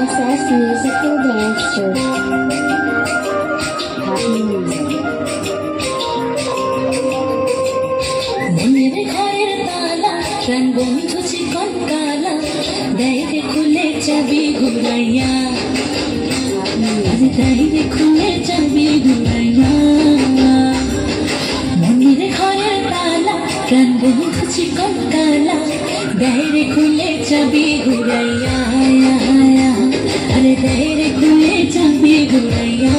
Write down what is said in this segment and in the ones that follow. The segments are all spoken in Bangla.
SS Musical Dancer. Happy music. মনের ঘরের তালা প্রাণ বন্ধু চিকন কালা ডাইরে খুলে চাবি ঘুরাইয়া ডাইরে খুলে চাবি ঘুরাইয়া মনের ঘরের তালা প্রাণ বন্ধু চিকন কালা ডাইরে খুলে চাবি ঘুরাইয়া আরে ডাইরে খুলে চাবি ঘুরাইয়া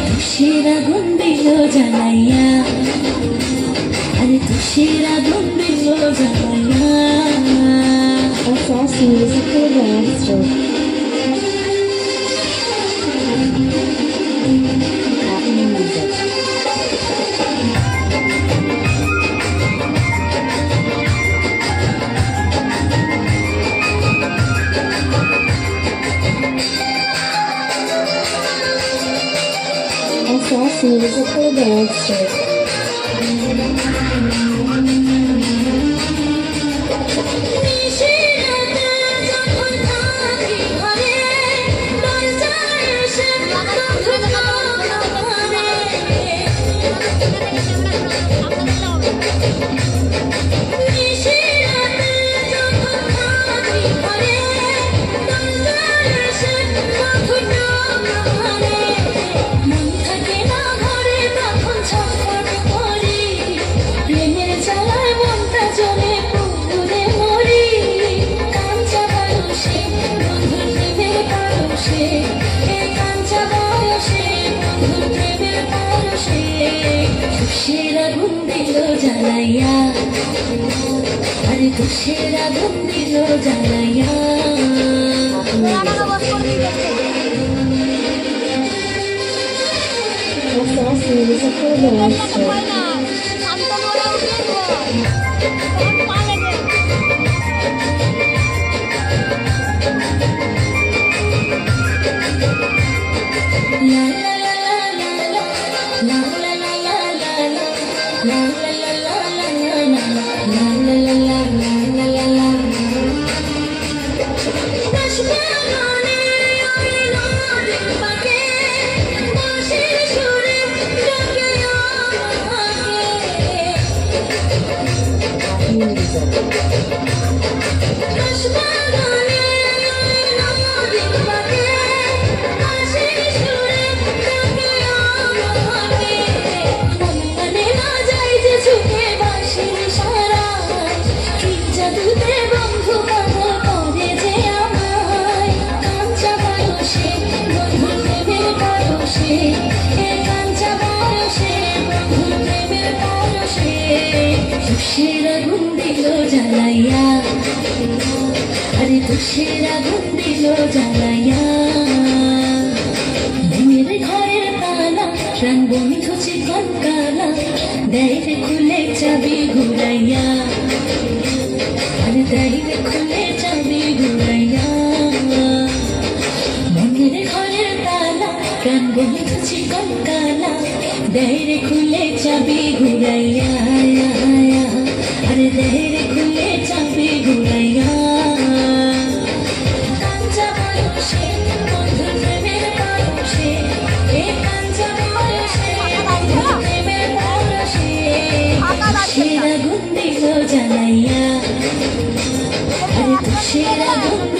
তুষের আগুন দিল জ্বালাইয়া আরে তুষের আগুন দিল জ্বালাইয়া SS Musical Dancer. Happy music. SS Musical Dancer. তুষের আগুন দিল জ্বালাইয়া আরে তুষের আগুন দিল জ্বালাইয়া SS Musical Dancer. তুষের আগুন দিল জ্বালাইয়া আরে তুষের আগুন দিল জ্বালাইয়া মনের ঘরের তালা প্রাণ বন্ধু চিকন কালা ডাইরে খুলে চাবি ঘুরাইয়া আরে ডাইরে খুলে চাবি ঘুরাইয়া মনের ঘরের তালা প্রাণ বন্ধু চিকন কালা ডাইরে খুলে চাবি ঘুরাইয়া আরে ডাইরে খুলে চাবি ঘুরাইয়া কাঞ্চা বয়সে বন্ধুর প্রেমের পরশে এ কাঞ্চা বয়সে বন্ধুর প্রেমের পরশে তুষের আগুন দিল জ্বালাইয়া আরে তুষের আগুন